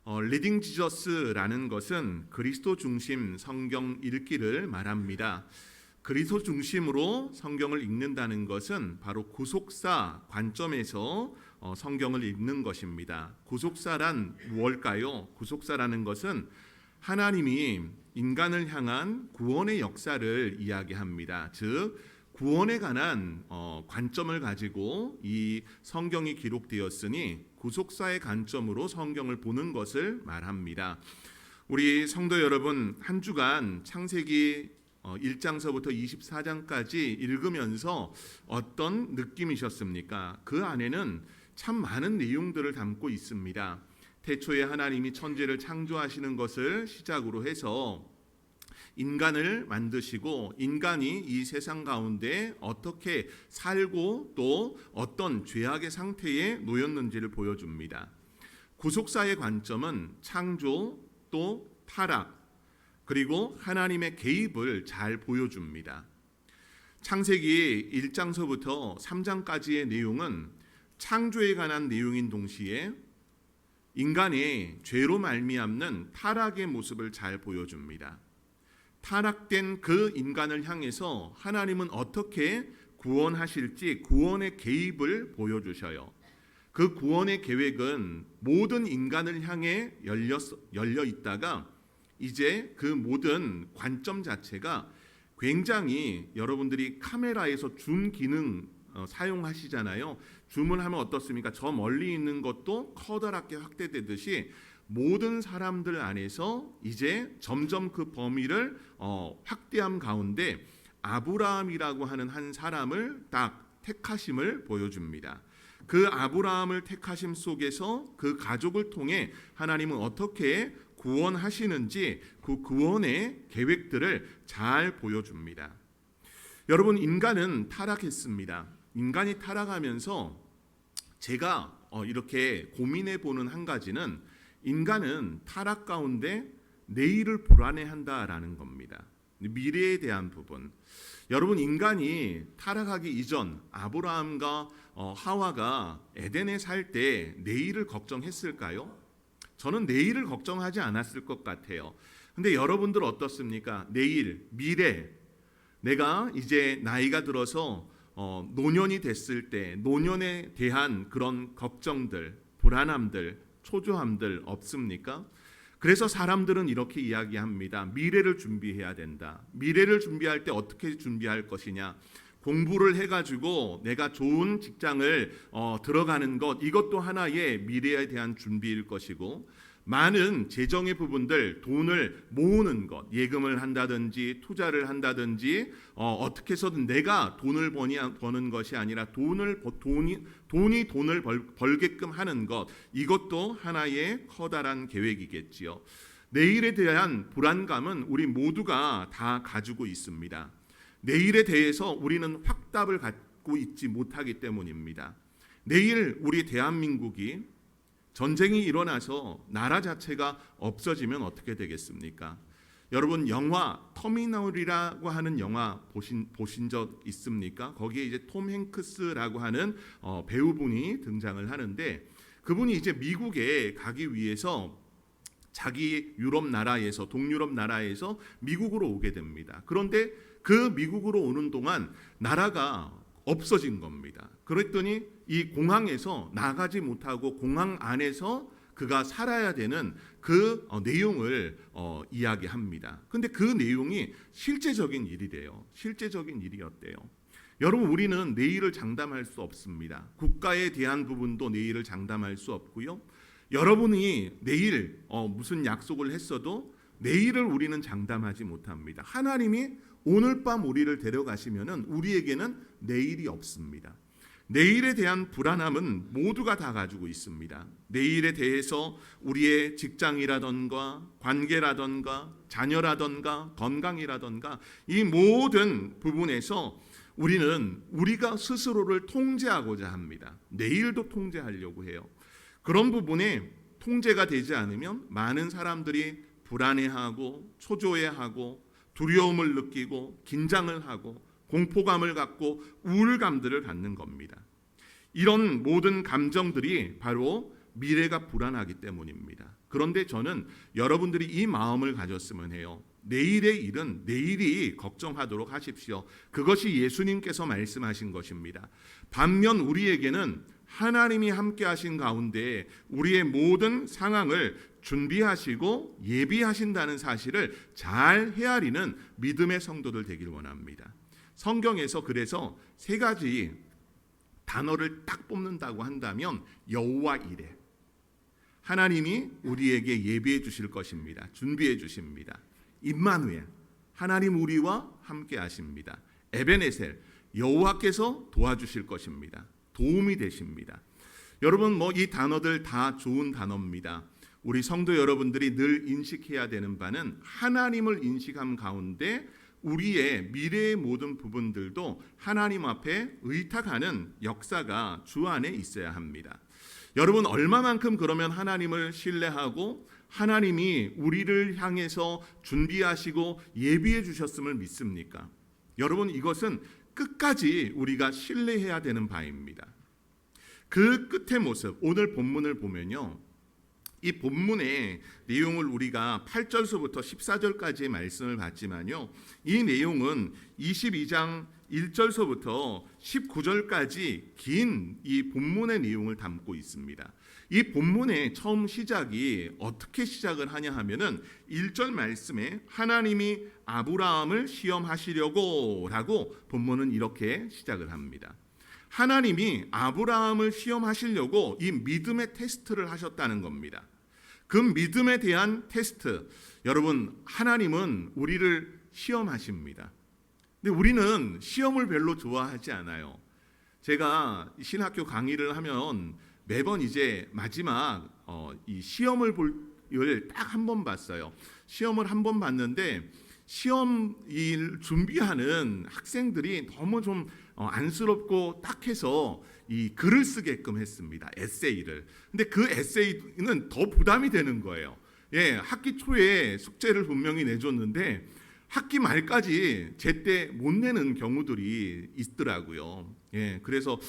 리딩 지저스라는 것은 그리스도 중심 성경 읽기를 말합니다. 그리스도 중심으로 성경을 읽는다는 것은 바로 구속사 관점에서 성경을 읽는 것입니다. 구속사란 무엇일까요? 구속사라는 것은 하나님이 인간을 향한 구원의 역사를 이야기합니다. 즉 구원에 관한 관점을 가지고 이 성경이 기록되었으니 구속사의 관점으로 성경을 보는 것을 말합니다. 우리 성도 여러분, 한 주간 창세기 1장서부터 24장까지 읽으면서 어떤 느낌이셨습니까? 그 안에는 참 많은 내용들을 담고 있습니다. 태초에 하나님이 천지를 창조하시는 것을 시작으로 해서 인간을 만드시고 인간이 이 세상 가운데 어떻게 살고 또 어떤 죄악의 상태에 놓였는지를 보여줍니다. 구속사의 관점은 창조 또 타락 그리고 하나님의 개입을 잘 보여줍니다. 창세기 1장서부터 3장까지의 내용은 창조에 관한 내용인 동시에 인간의 죄로 말미암는 타락의 모습을 잘 보여줍니다. 타락된 그 인간을 향해서 하나님은 어떻게 구원하실지 구원의 개입을 보여주셔요. 그 구원의 계획은 모든 인간을 향해 열려 있다가 이제 그 모든 관점 자체가 굉장히 여러분들이 카메라에서 줌 기능 사용하시잖아요. 줌을 하면 어떻습니까? 저 멀리 있는 것도 커다랗게 확대되듯이 모든 사람들 안에서 이제 점점 그 범위를 확대함 가운데 아브라함이라고 하는 한 사람을 딱 택하심을 보여줍니다. 그 아브라함을 택하심 속에서 그 가족을 통해 하나님은 어떻게 구원하시는지 그 구원의 계획들을 잘 보여줍니다. 여러분, 인간은 타락했습니다. 인간이 타락하면서 제가 이렇게 고민해 보는 한 가지는 인간은 타락 가운데 내일을 불안해한다라는 겁니다. 미래에 대한 부분. 여러분, 인간이 타락하기 이전 아브라함과 하와가 에덴에 살 때 내일을 걱정했을까요? 저는 내일을 걱정하지 않았을 것 같아요. 근데 여러분들 어떻습니까? 내일, 미래, 내가 이제 나이가 들어서 노년이 됐을 때 노년에 대한 그런 걱정들, 불안함들, 초조함들 없습니까? 그래서 사람들은 이렇게 이야기합니다. 미래를 준비해야 된다. 미래를 준비할 때 어떻게 준비할 것이냐? 공부를 해가지고 내가 좋은 직장을 들어가는 것, 이것도 하나의 미래에 대한 준비일 것이고, 많은 재정의 부분들, 돈을 모으는 것, 예금을 한다든지 투자를 한다든지 어떻게 해서든 내가 돈을 버는 것이 아니라 돈이 돈을 벌게끔 하는 것, 이것도 하나의 커다란 계획이겠지요. 내일에 대한 불안감은 우리 모두가 다 가지고 있습니다. 내일에 대해서 우리는 확답을 갖고 있지 못하기 때문입니다. 내일 우리 대한민국이 전쟁이 일어나서 나라 자체가 없어지면 어떻게 되겠습니까? 여러분, 영화 터미널이라고 하는 영화 보신 적 있습니까? 거기에 이제 톰 행크스라고 하는 배우분이 등장을 하는데, 그분이 이제 미국에 가기 위해서 자기 유럽 나라에서, 동유럽 나라에서 미국으로 오게 됩니다. 그런데 그 미국으로 오는 동안 나라가 없어진 겁니다. 그랬더니 이 공항에서 나가지 못하고 공항 안에서 그가 살아야 되는 그 내용을 이야기합니다. 근데 그 내용이 실제적인 일이래요. 실제적인 일이었대요. 여러분, 우리는 내일을 장담할 수 없습니다. 국가에 대한 부분도 내일을 장담할 수 없고요. 여러분이 내일 무슨 약속을 했어도 내일을 우리는 장담하지 못합니다. 하나님이 오늘 밤 우리를 데려가시면은 우리에게는 내일이 없습니다. 내일에 대한 불안함은 모두가 다 가지고 있습니다. 내일에 대해서 우리의 직장이라던가 관계라던가 자녀라던가 건강이라던가 이 모든 부분에서 우리는 우리가 스스로를 통제하고자 합니다. 내일도 통제하려고 해요. 그런 부분에 통제가 되지 않으면 많은 사람들이 불안해하고 초조해하고 두려움을 느끼고 긴장을 하고 공포감을 갖고 우울감들을 갖는 겁니다. 이런 모든 감정들이 바로 미래가 불안하기 때문입니다. 그런데 저는 여러분들이 이 마음을 가졌으면 해요. 내일의 일은 내일이 걱정하도록 하십시오. 그것이 예수님께서 말씀하신 것입니다. 반면 우리에게는 하나님이 함께 하신 가운데 우리의 모든 상황을 준비하시고 예비하신다는 사실을 잘 헤아리는 믿음의 성도들 되길 원합니다. 성경에서 그래서 세 가지 단어를 딱 뽑는다고 한다면 여호와 이레, 하나님이 우리에게 예비해 주실 것입니다. 준비해 주십니다. 임마누엘, 하나님 우리와 함께 하십니다. 에베네셀, 여호와께서 도와주실 것입니다. 도움이 되십니다. 여러분 이 단어들 다 좋은 단어입니다. 우리 성도 여러분들이 늘 인식해야 되는 바는 하나님을 인식함 가운데 우리의 미래의 모든 부분들도 하나님 앞에 의탁하는 역사가 주 안에 있어야 합니다. 여러분 얼마만큼 그러면 하나님을 신뢰하고 하나님이 우리를 향해서 준비하시고 예비해 주셨음을 믿습니까? 여러분 이것은 끝까지 우리가 신뢰해야 되는 바입니다. 그 끝의 모습, 오늘 본문을 보면요, 이 본문의 내용을 우리가 8절서부터 14절까지의 말씀을 봤지만요, 이 내용은 22장 1절서부터 19절까지 긴 이 본문의 내용을 담고 있습니다. 이 본문의 처음 시작이 어떻게 시작을 하냐 하면은 1절 말씀에 하나님이 아브라함을 시험하시려고 라고 본문은 이렇게 시작을 합니다. 하나님이 아브라함을 시험하시려고 이 믿음의 테스트를 하셨다는 겁니다. 그 믿음에 대한 테스트, 여러분 하나님은 우리를 시험하십니다. 근데 우리는 시험을 별로 좋아하지 않아요. 제가 신학교 강의를 하면 매번 이제 마지막 이 시험을 딱 한 번 봤어요. 시험을 한 번 봤는데 시험 일 준비하는 학생들이 너무 좀 안쓰럽고 딱해서 이 글을 쓰게끔 했습니다. 에세이를. 근데 그 에세이는 더 부담이 되는 거예요. 예, 학기 초에 숙제를 분명히 내줬는데 학기 말까지 제때 못 내는 경우들이 있더라고요. 예, 그래서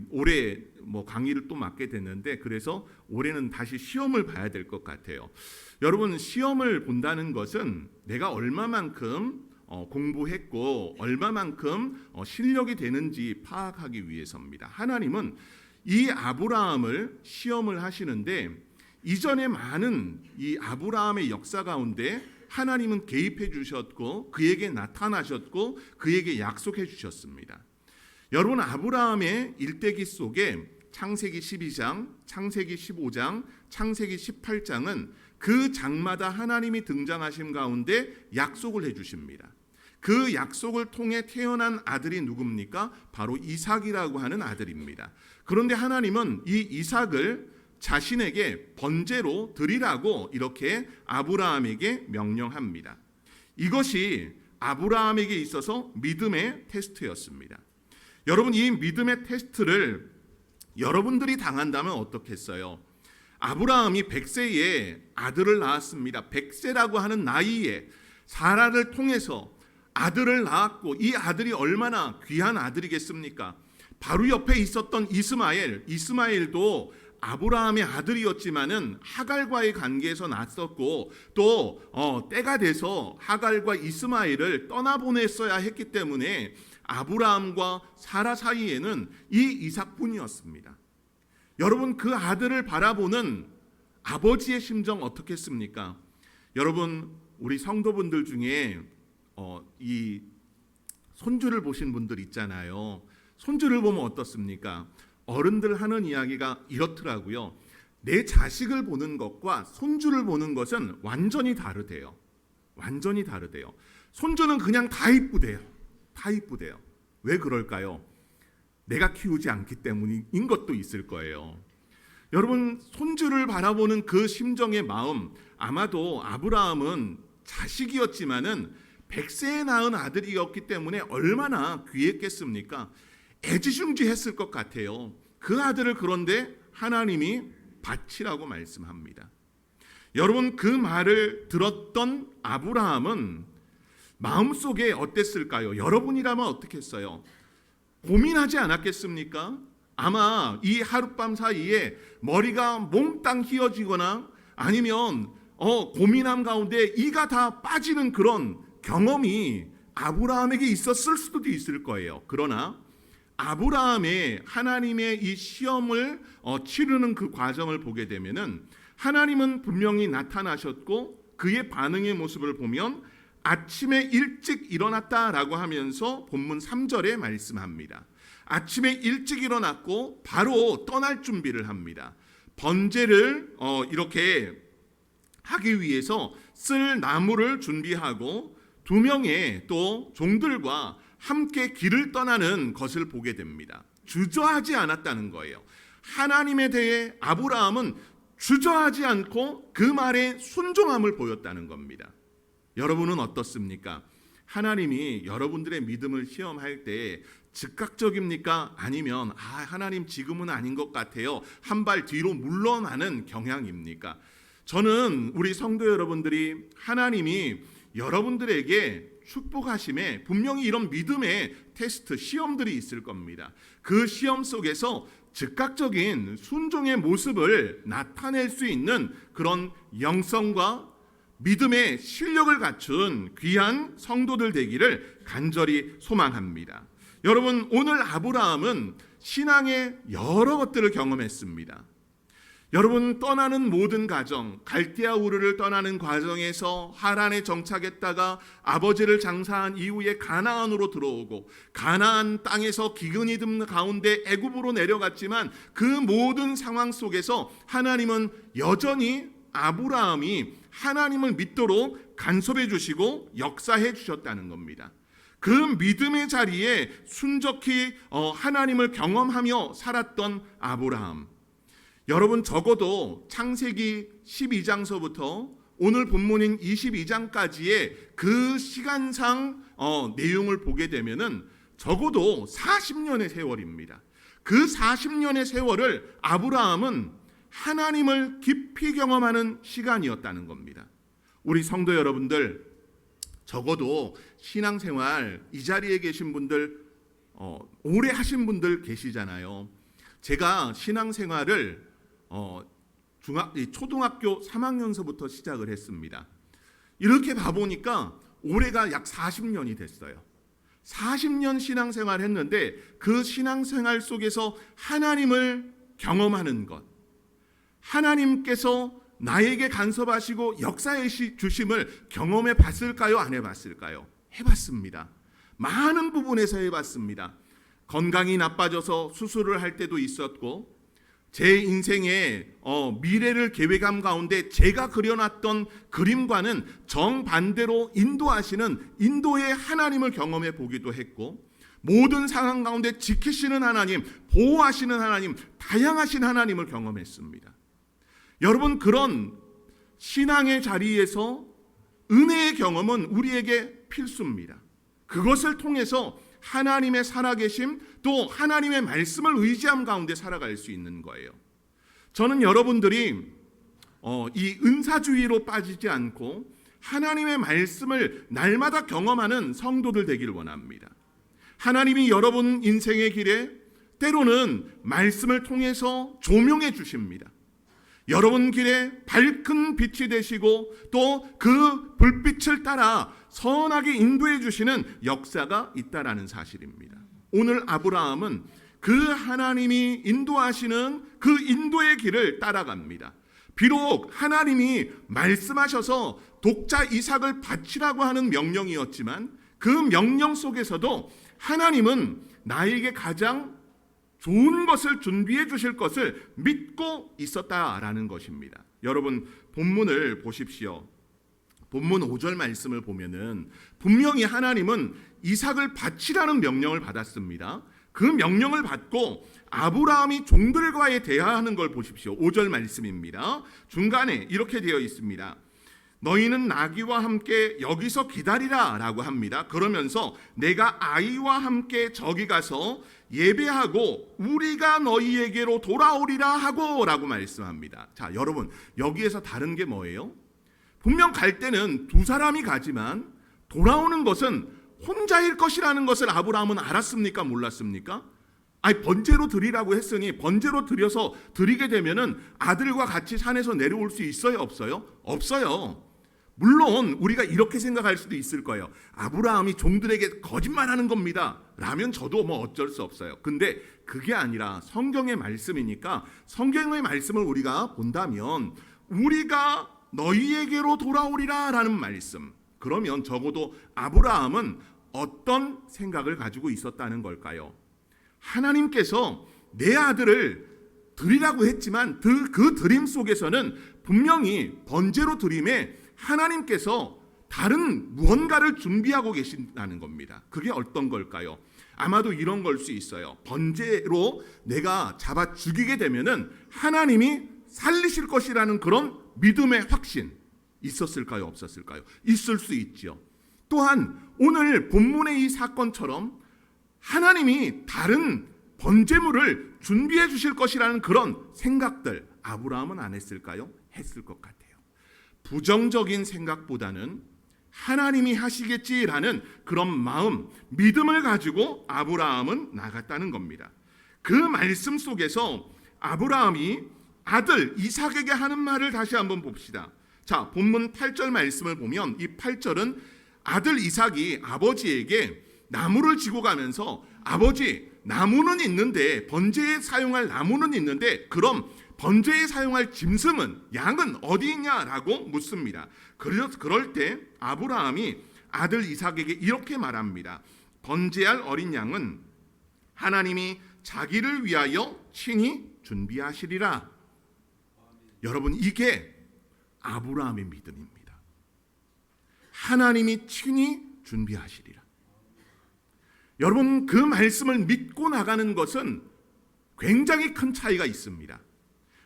올해 강의를 또 맡게 됐는데 그래서 올해는 다시 시험을 봐야 될 것 같아요. 여러분 시험을 본다는 것은 내가 얼마만큼 공부했고 얼마만큼 실력이 되는지 파악하기 위해서입니다. 하나님은 이 아브라함을 시험을 하시는데 이전에 많은 이 아브라함의 역사 가운데 하나님은 개입해 주셨고 그에게 나타나셨고 그에게 약속해 주셨습니다. 여러분 아브라함의 일대기 속에 창세기 12장, 창세기 15장, 창세기 18장은 그 장마다 하나님이 등장하심 가운데 약속을 해 주십니다. 그 약속을 통해 태어난 아들이 누굽니까? 바로 이삭이라고 하는 아들입니다. 그런데 하나님은 이 이삭을 자신에게 번제로 드리라고 이렇게 아브라함에게 명령합니다. 이것이 아브라함에게 있어서 믿음의 테스트였습니다. 여러분 이 믿음의 테스트를 여러분들이 당한다면 어떻겠어요? 아브라함이 100세에 아들을 낳았습니다. 100세라고 하는 나이에 사라를 통해서 아들을 낳았고 이 아들이 얼마나 귀한 아들이겠습니까? 바로 옆에 있었던 이스마엘도 아브라함의 아들이었지만은 하갈과의 관계에서 났었고 또 때가 돼서 하갈과 이스마엘을 떠나보냈어야 했기 때문에 아브라함과 사라 사이에는 이 이삭뿐이었습니다. 여러분 그 아들을 바라보는 아버지의 심정 어떻겠습니까? 여러분 우리 성도분들 중에 이 손주를 보신 분들 있잖아요. 손주를 보면 어떻습니까? 어른들 하는 이야기가 이렇더라고요. 내 자식을 보는 것과 손주를 보는 것은 완전히 다르대요. 완전히 다르대요. 손주는 그냥 다 이쁘대요. 다 이쁘대요. 왜 그럴까요? 내가 키우지 않기 때문인 것도 있을 거예요. 여러분 손주를 바라보는 그 심정의 마음, 아마도 아브라함은 자식이었지만은 100세에 낳은 아들이었기 때문에 얼마나 귀했겠습니까? 애지중지했을 것 같아요. 그 아들을 그런데 하나님이 바치라고 말씀합니다. 여러분 그 말을 들었던 아브라함은 마음속에 어땠을까요? 여러분이라면 어떻겠어요? 고민하지 않았겠습니까? 아마 이 하룻밤 사이에 머리가 몽땅 휘어지거나 아니면 고민함 가운데 이가 다 빠지는 그런 경험이 아브라함에게 있었을 수도 있을 거예요. 그러나 아브라함의 하나님의 이 시험을 치르는 그 과정을 보게 되면은 하나님은 분명히 나타나셨고 그의 반응의 모습을 보면 아침에 일찍 일어났다라고 하면서 본문 3절에 말씀합니다. 아침에 일찍 일어났고 바로 떠날 준비를 합니다. 번제를 이렇게 하기 위해서 쓸 나무를 준비하고 2명의 또 종들과 함께 길을 떠나는 것을 보게 됩니다. 주저하지 않았다는 거예요. 하나님에 대해 아브라함은 주저하지 않고 그 말에 순종함을 보였다는 겁니다. 여러분은 어떻습니까? 하나님이 여러분들의 믿음을 시험할 때 즉각적입니까? 아니면 하나님 지금은 아닌 것 같아요. 한 발 뒤로 물러나는 경향입니까? 저는 우리 성도 여러분들이 하나님이 여러분들에게 축복하심에 분명히 이런 믿음의 테스트, 시험들이 있을 겁니다. 그 시험 속에서 즉각적인 순종의 모습을 나타낼 수 있는 그런 영성과 믿음의 실력을 갖춘 귀한 성도들 되기를 간절히 소망합니다. 여러분, 오늘 아브라함은 신앙의 여러 것들을 경험했습니다. 여러분, 떠나는 모든 과정, 갈대아 우르를 떠나는 과정에서 하란에 정착했다가 아버지를 장사한 이후에 가나안으로 들어오고 가나안 땅에서 기근이 든 가운데 애굽으로 내려갔지만 그 모든 상황 속에서 하나님은 여전히 아브라함이 하나님을 믿도록 간섭해 주시고 역사해 주셨다는 겁니다. 그 믿음의 자리에 순적히 하나님을 경험하며 살았던 아브라함. 여러분, 적어도 창세기 12장서부터 오늘 본문인 22장까지의 그 시간상 내용을 보게 되면은 적어도 40년의 세월입니다. 그 40년의 세월을 아브라함은 하나님을 깊이 경험하는 시간이었다는 겁니다. 우리 성도 여러분들, 적어도 신앙생활 이 자리에 계신 분들 오래 하신 분들 계시잖아요. 제가 신앙생활을 초등학교 3학년서부터 시작을 했습니다. 이렇게 봐보니까 올해가 약 40년이 됐어요. 40년 신앙생활 했는데 그 신앙생활 속에서 하나님을 경험하는 것, 하나님께서 나에게 간섭하시고 역사해 주심을 경험해 봤을까요? 안 해봤을까요? 해봤습니다. 많은 부분에서 해봤습니다. 건강이 나빠져서 수술을 할 때도 있었고, 제 인생의 미래를 계획함 가운데 제가 그려놨던 그림과는 정반대로 인도하시는 인도의 하나님을 경험해 보기도 했고, 모든 상황 가운데 지키시는 하나님, 보호하시는 하나님, 다양하신 하나님을 경험했습니다. 여러분, 그런 신앙의 자리에서 은혜의 경험은 우리에게 필수입니다. 그것을 통해서 하나님의 살아계심, 또 하나님의 말씀을 의지함 가운데 살아갈 수 있는 거예요. 저는 여러분들이 이 은사주의로 빠지지 않고 하나님의 말씀을 날마다 경험하는 성도들 되길 원합니다. 하나님이 여러분 인생의 길에 때로는 말씀을 통해서 조명해 주십니다. 여러분 길에 밝은 빛이 되시고 또 그 불빛을 따라 선하게 인도해 주시는 역사가 있다라는 사실입니다. 오늘 아브라함은 그 하나님이 인도하시는 그 인도의 길을 따라갑니다. 비록 하나님이 말씀하셔서 독자 이삭을 바치라고 하는 명령이었지만 그 명령 속에서도 하나님은 나에게 가장 좋은 것을 준비해 주실 것을 믿고 있었다라는 것입니다. 여러분, 본문을 보십시오. 본문 5절 말씀을 보면은 분명히 하나님은 이삭을 바치라는 명령을 받았습니다. 그 명령을 받고 아브라함이 종들과의 대화하는 걸 보십시오. 5절 말씀입니다. 중간에 이렇게 되어 있습니다. 너희는 나귀와 함께 여기서 기다리라 라고 합니다. 그러면서 내가 아이와 함께 저기 가서 예배하고 우리가 너희에게로 돌아오리라 하고 라고 말씀합니다. 자, 여러분, 여기에서 다른 게 뭐예요? 분명 갈 때는 두 사람이 가지만 돌아오는 것은 혼자일 것이라는 것을 아브라함은 알았습니까? 몰랐습니까? 아니 번제로 드리라고 했으니 번제로 드려서 드리게 되면은 아들과 같이 산에서 내려올 수 있어요, 없어요? 없어요. 물론 우리가 이렇게 생각할 수도 있을 거예요. 아브라함이 종들에게 거짓말하는 겁니다 라면 저도 뭐 어쩔 수 없어요. 근데 그게 아니라 성경의 말씀이니까 성경의 말씀을 우리가 본다면 우리가 너희에게로 돌아오리라 라는 말씀, 그러면 적어도 아브라함은 어떤 생각을 가지고 있었다는 걸까요? 하나님께서 내 아들을 드리라고 했지만 그 드림 속에서는 분명히 번제로 드림에 하나님께서 다른 무언가를 준비하고 계신다는 겁니다. 그게 어떤 걸까요? 아마도 이런 걸 수 있어요. 번제로 내가 잡아 죽이게 되면은 하나님이 살리실 것이라는 그런 믿음의 확신 있었을까요? 없었을까요? 있을 수 있죠. 또한 오늘 본문의 이 사건처럼 하나님이 다른 번제물을 준비해 주실 것이라는 그런 생각들 아브라함은 안 했을까요? 했을 것 같아요. 부정적인 생각보다는 하나님이 하시겠지라는 그런 마음, 믿음을 가지고 아브라함은 나갔다는 겁니다. 그 말씀 속에서 아브라함이 아들 이삭에게 하는 말을 다시 한번 봅시다. 자, 본문 8절 말씀을 보면 이 8절은 아들 이삭이 아버지에게 나무를 지고 가면서 아버지 나무는 있는데 번제에 사용할 나무는 있는데 그럼 번제에 사용할 짐승은 양은 어디 있냐라고 묻습니다. 그럴 때 아브라함이 아들 이삭에게 이렇게 말합니다. 번제할 어린 양은 하나님이 자기를 위하여 친히 준비하시리라. 여러분 이게 아브라함의 믿음입니다. 하나님이 친히 준비하시리라. 여러분 그 말씀을 믿고 나가는 것은 굉장히 큰 차이가 있습니다.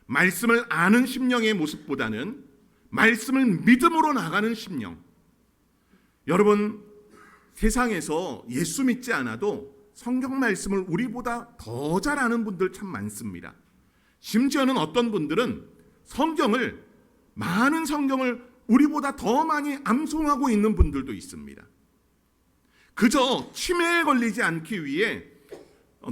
말씀을 아는 심령의 모습보다는 말씀을 믿음으로 나가는 심령. 여러분 세상에서 예수 믿지 않아도 성경 말씀을 우리보다 더 잘 아는 분들 참 많습니다. 심지어는 어떤 분들은 많은 성경을 우리보다 더 많이 암송하고 있는 분들도 있습니다. 그저 치매에 걸리지 않기 위해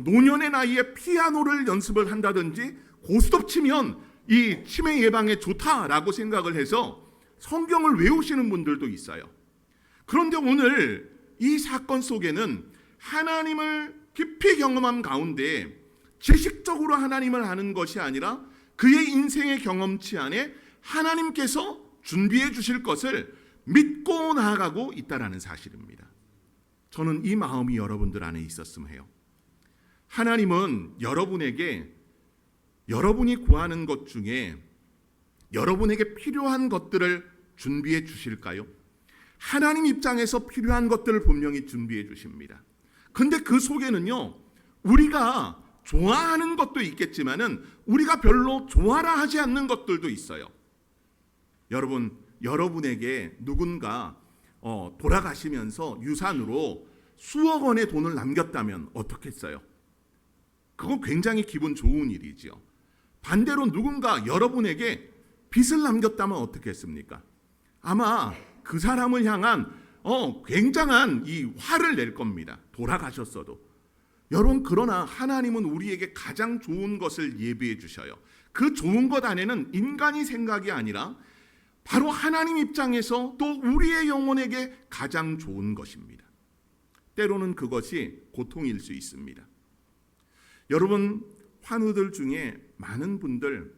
노년의 나이에 피아노를 연습을 한다든지 고스톱 치면 이 치매 예방에 좋다라고 생각을 해서 성경을 외우시는 분들도 있어요. 그런데 오늘 이 사건 속에는 하나님을 깊이 경험한 가운데 지식적으로 하나님을 아는 것이 아니라 그의 인생의 경험치 안에 하나님께서 준비해 주실 것을 믿고 나아가고 있다는 사실입니다. 저는 이 마음이 여러분들 안에 있었으면 해요. 하나님은 여러분에게 여러분이 구하는 것 중에 여러분에게 필요한 것들을 준비해 주실까요? 하나님 입장에서 필요한 것들을 분명히 준비해 주십니다. 근데 그 속에는요, 우리가 좋아하는 것도 있겠지만은 우리가 별로 좋아라 하지 않는 것들도 있어요. 여러분, 여러분에게 누군가 돌아가시면서 유산으로 수억 원의 돈을 남겼다면 어떻겠어요? 그건 굉장히 기분 좋은 일이지요. 반대로 누군가 여러분에게 빚을 남겼다면 어떻겠습니까? 아마 그 사람을 향한 굉장한 이 화를 낼 겁니다. 돌아가셨어도. 여러분, 그러나 하나님은 우리에게 가장 좋은 것을 예비해 주셔요. 그 좋은 것 안에는 인간이 생각이 아니라 바로 하나님 입장에서 또 우리의 영혼에게 가장 좋은 것입니다. 때로는 그것이 고통일 수 있습니다. 여러분, 환우들 중에 많은 분들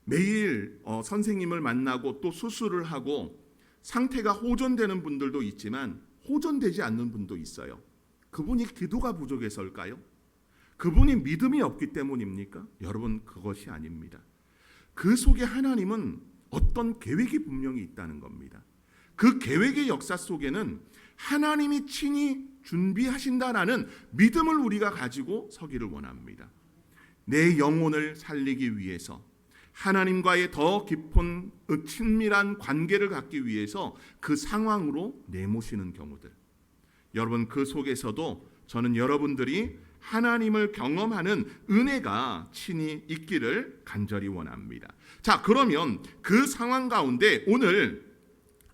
매일 선생님을 만나고 또 수술을 하고 상태가 호전되는 분들도 있지만 호전되지 않는 분도 있어요. 그분이 기도가 부족해서일까요? 그분이 믿음이 없기 때문입니까? 여러분, 그것이 아닙니다. 그 속에 하나님은 어떤 계획이 분명히 있다는 겁니다. 그 계획의 역사 속에는 하나님이 친히 준비하신다라는 믿음을 우리가 가지고 서기를 원합니다. 내 영혼을 살리기 위해서 하나님과의 더 깊은 친밀한 관계를 갖기 위해서 그 상황으로 내모시는 경우들. 여러분, 그 속에서도 저는 여러분들이 하나님을 경험하는 은혜가 친히 있기를 간절히 원합니다. 자, 그러면 그 상황 가운데 오늘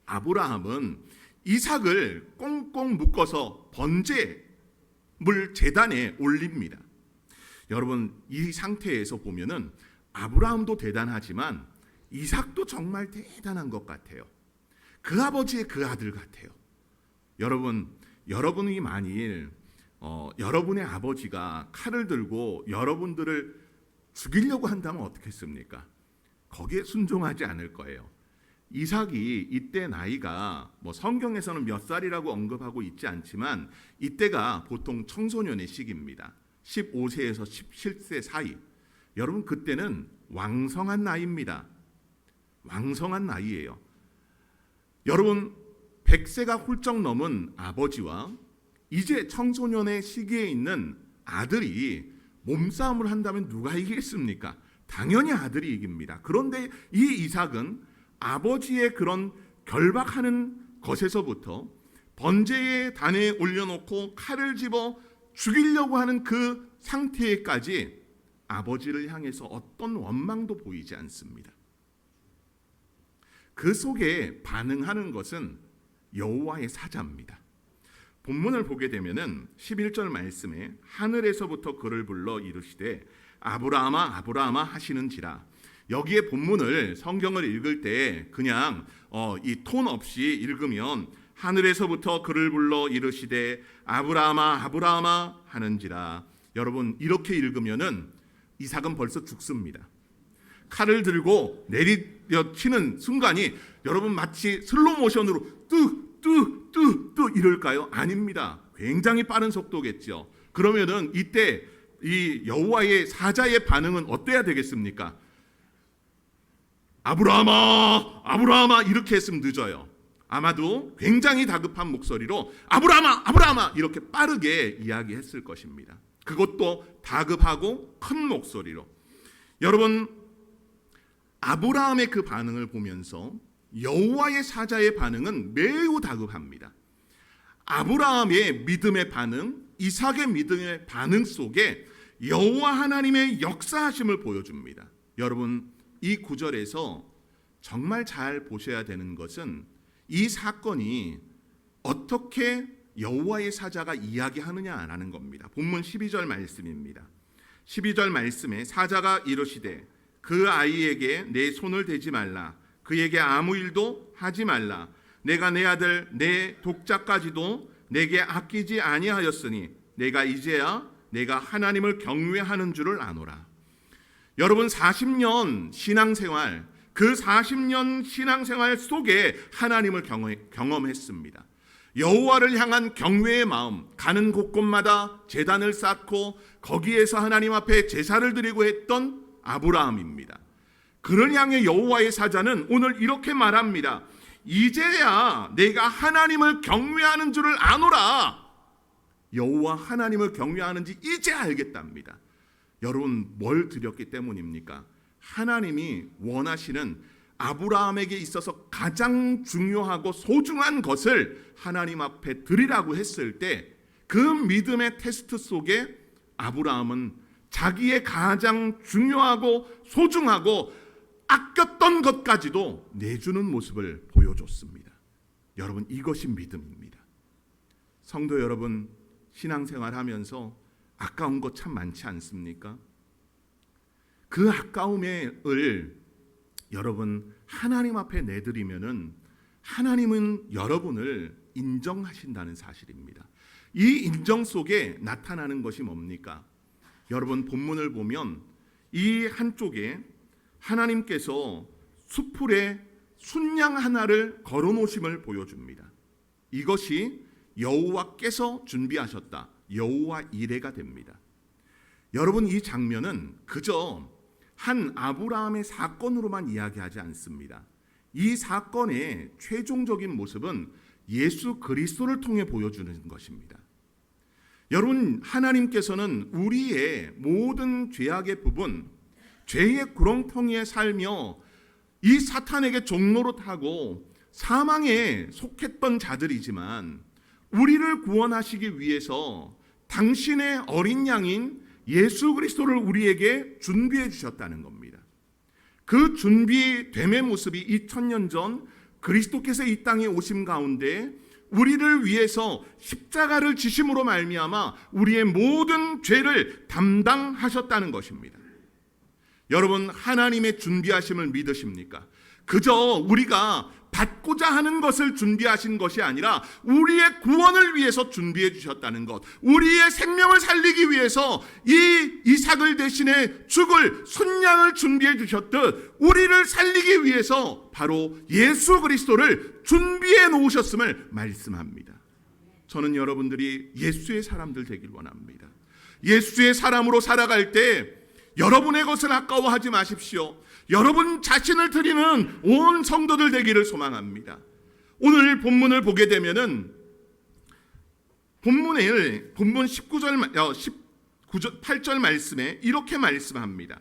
아브라함은 이삭을 꽁꽁 묶어서 번제물 제단에 올립니다. 여러분 이 상태에서 보면은 아브라함도 대단하지만 이삭도 정말 대단한 것 같아요. 그 아버지의 그 아들 같아요. 여러분이 만일 여러분의 아버지가 칼을 들고 여러분들을 죽이려고 한다면 어떻겠습니까? 거기에 순종하지 않을 거예요. 이삭이 이때 나이가 성경에서는 몇 살이라고 언급하고 있지 않지만 이때가 보통 청소년의 시기입니다. 15세에서 17세 사이. 여러분 그때는 왕성한 나이입니다. 왕성한 나이예요. 여러분 100세가 훌쩍 넘은 아버지와 이제 청소년의 시기에 있는 아들이 몸싸움을 한다면 누가 이기겠습니까? 당연히 아들이 이깁니다. 그런데 이 이삭은 아버지의 그런 결박하는 것에서부터 번제의 단에 올려놓고 칼을 집어 죽이려고 하는 그 상태에까지 아버지를 향해서 어떤 원망도 보이지 않습니다. 그 속에 반응하는 것은 여호와의 사자입니다. 본문을 보게 되면은 11절 말씀에 하늘에서부터 그를 불러 이르시되 아브라함아 아브라함아 하시는지라. 여기에 본문을 성경을 읽을 때 그냥 이 톤 없이 읽으면 하늘에서부터 그를 불러 이르시되 아브라함아 아브라함아 하는지라. 여러분 이렇게 읽으면은 이삭은 벌써 죽습니다. 칼을 들고 내리치는 순간이 여러분 마치 슬로우 모션으로 뚜 이럴까요? 아닙니다. 굉장히 빠른 속도겠죠. 그러면은 이때 이 여호와의 사자의 반응은 어때야 되겠습니까? 아브라함아 아브라함아 이렇게 했으면 늦어요. 아마도 굉장히 다급한 목소리로 아브라함아 아브라함아 이렇게 빠르게 이야기했을 것입니다. 그것도 다급하고 큰 목소리로. 여러분 아브라함의 그 반응을 보면서 여호와의 사자의 반응은 매우 다급합니다. 아브라함의 믿음의 반응, 이삭의 믿음의 반응 속에 여호와 하나님의 역사하심을 보여줍니다. 여러분 이 구절에서 정말 잘 보셔야 되는 것은 이 사건이 어떻게 여호와의 사자가 이야기하느냐라는 겁니다. 본문 12절 말씀입니다. 12절 말씀에 사자가 이르시되 그 아이에게 내 손을 대지 말라. 그에게 아무 일도 하지 말라. 내가 내 아들 내 독자까지도 내게 아끼지 아니하였으니 내가 이제야 내가 하나님을 경외하는 줄을 아노라. 여러분 40년 신앙생활, 그 40년 신앙생활 속에 하나님을 경험했습니다. 여호와를 향한 경외의 마음, 가는 곳곳마다 제단을 쌓고 거기에서 하나님 앞에 제사를 드리고 했던 아브라함입니다. 그를 향해 여호와의 사자는 오늘 이렇게 말합니다. 이제야 내가 하나님을 경외하는 줄을 아노라. 여호와 하나님을 경외하는지 이제 알겠답니다. 여러분 뭘 드렸기 때문입니까? 하나님이 원하시는 아브라함에게 있어서 가장 중요하고 소중한 것을 하나님 앞에 드리라고 했을 때 그 믿음의 테스트 속에 아브라함은 자기의 가장 중요하고 소중하고 아꼈던 것까지도 내주는 모습을 보여줬습니다. 여러분 이것이 믿음입니다. 성도 여러분 신앙생활 하면서 아까운 것 참 많지 않습니까? 그 아까움을 여러분 하나님 앞에 내드리면은 하나님은 여러분을 인정하신다는 사실입니다. 이 인정 속에 나타나는 것이 뭡니까? 여러분 본문을 보면 이 한쪽에 하나님께서 수풀에 순양 하나를 걸어놓으심을 보여줍니다. 이것이 여호와께서 준비하셨다. 여호와 이레가 됩니다. 여러분 이 장면은 그저 한 아브라함의 사건으로만 이야기하지 않습니다. 이 사건의 최종적인 모습은 예수 그리스도를 통해 보여주는 것입니다. 여러분 하나님께서는 우리의 모든 죄악의 부분, 죄의 구렁텅이에 살며 이 사탄에게 종로로 타고 사망에 속했던 자들이지만 우리를 구원하시기 위해서 당신의 어린 양인 예수 그리스도를 우리에게 준비해 주셨다는 겁니다. 그 준비됨의 모습이 2000년 전 그리스도께서 이 땅에 오심 가운데 우리를 위해서 십자가를 지심으로 말미암아 우리의 모든 죄를 담당하셨다는 것입니다. 여러분, 하나님의 준비하심을 믿으십니까? 그저 우리가 받고자 하는 것을 준비하신 것이 아니라 우리의 구원을 위해서 준비해 주셨다는 것, 우리의 생명을 살리기 위해서 이 이삭을 대신해 죽을 순양을 준비해 주셨듯 우리를 살리기 위해서 바로 예수 그리스도를 준비해 놓으셨음을 말씀합니다. 저는 여러분들이 예수의 사람들 되길 원합니다. 예수의 사람으로 살아갈 때 여러분의 것을 아까워하지 마십시오. 여러분 자신을 드리는 온 성도들 되기를 소망합니다. 오늘 본문을 보게 되면은 본문 19절 8절 말씀에 이렇게 말씀합니다.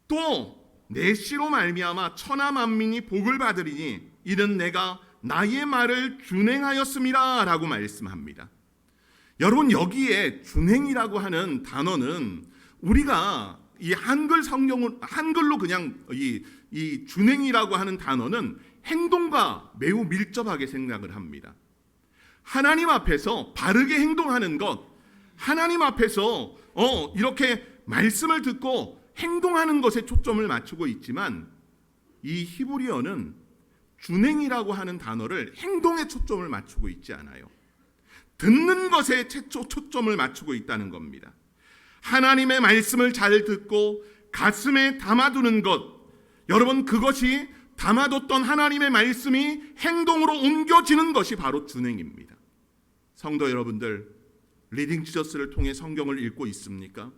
또 내 씨로 말미암아 천하 만민이 복을 받으리니 이는 내가 나의 말을 준행하였음이라 라고 말씀합니다. 여러분, 여기에 준행이라고 하는 단어는 우리가 이 한글 한글로 그냥 이 준행이라고 하는 단어는 행동과 매우 밀접하게 생각을 합니다. 하나님 앞에서 바르게 행동하는 것, 하나님 앞에서 이렇게 말씀을 듣고 행동하는 것에 초점을 맞추고 있지만 이 히브리어는 준행이라고 하는 단어를 행동에 초점을 맞추고 있지 않아요. 듣는 것에 초점을 맞추고 있다는 겁니다. 하나님의 말씀을 잘 듣고 가슴에 담아두는 것, 여러분, 그것이 담아뒀던 하나님의 말씀이 행동으로 옮겨지는 것이 바로 준행입니다. 성도 여러분들, 리딩 지저스를 통해 성경을 읽고 있습니까?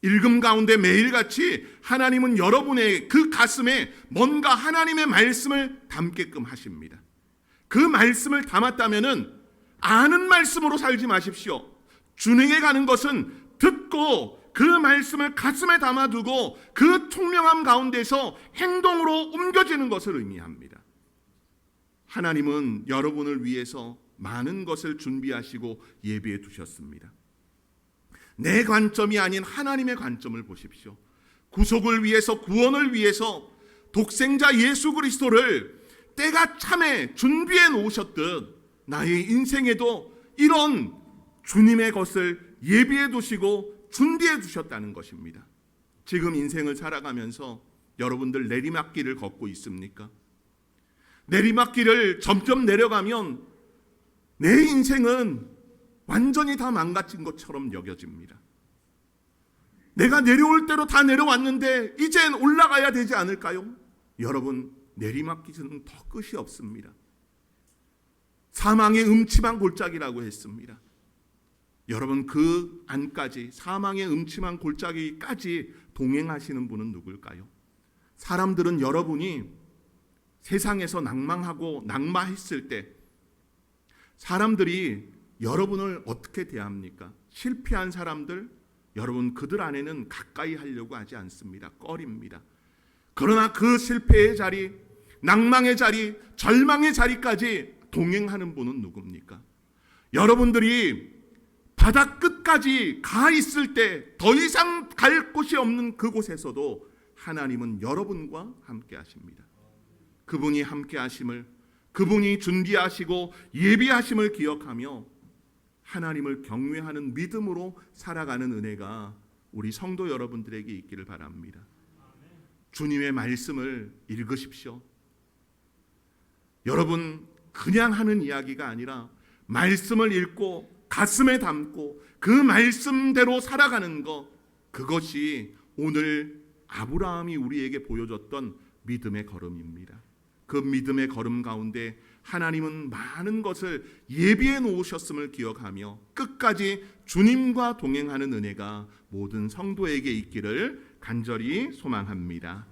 읽음 가운데 매일같이 하나님은 여러분의 그 가슴에 뭔가 하나님의 말씀을 담게끔 하십니다. 그 말씀을 담았다면은 아는 말씀으로 살지 마십시오. 준행에 가는 것은 듣고 그 말씀을 가슴에 담아두고 그 투명함 가운데서 행동으로 옮겨지는 것을 의미합니다. 하나님은 여러분을 위해서 많은 것을 준비하시고 예비해 두셨습니다. 내 관점이 아닌 하나님의 관점을 보십시오. 구속을 위해서, 구원을 위해서 독생자 예수 그리스도를 때가 참에 준비해 놓으셨듯 나의 인생에도 이런 주님의 것을 예비해 두시고 준비해 두셨다는 것입니다. 지금 인생을 살아가면서 여러분들 내리막길을 걷고 있습니까? 내리막길을 점점 내려가면 내 인생은 완전히 다 망가진 것처럼 여겨집니다. 내가 내려올 대로 다 내려왔는데 이젠 올라가야 되지 않을까요? 여러분, 내리막길은 더 끝이 없습니다. 사망의 음침한 골짜기라고 했습니다. 여러분, 그 안까지, 사망의 음침한 골짜기까지 동행하시는 분은 누굴까요? 사람들은 여러분이 세상에서 낭망하고 낙마했을 때 사람들이 여러분을 어떻게 대합니까? 실패한 사람들, 여러분 그들 안에는 가까이 하려고 하지 않습니다. 꺼립니다. 그러나 그 실패의 자리, 낭망의 자리, 절망의 자리까지 동행하는 분은 누굽니까? 여러분들이 바다 끝까지 가 있을 때 더 이상 갈 곳이 없는 그곳에서도 하나님은 여러분과 함께 하십니다. 그분이 함께 하심을, 그분이 준비하시고 예비하심을 기억하며 하나님을 경외하는 믿음으로 살아가는 은혜가 우리 성도 여러분들에게 있기를 바랍니다. 주님의 말씀을 읽으십시오. 여러분, 그냥 하는 이야기가 아니라 말씀을 읽고 가슴에 담고 그 말씀대로 살아가는 것, 그것이 오늘 아브라함이 우리에게 보여줬던 믿음의 걸음입니다. 그 믿음의 걸음 가운데 하나님은 많은 것을 예비해 놓으셨음을 기억하며 끝까지 주님과 동행하는 은혜가 모든 성도에게 있기를 간절히 소망합니다.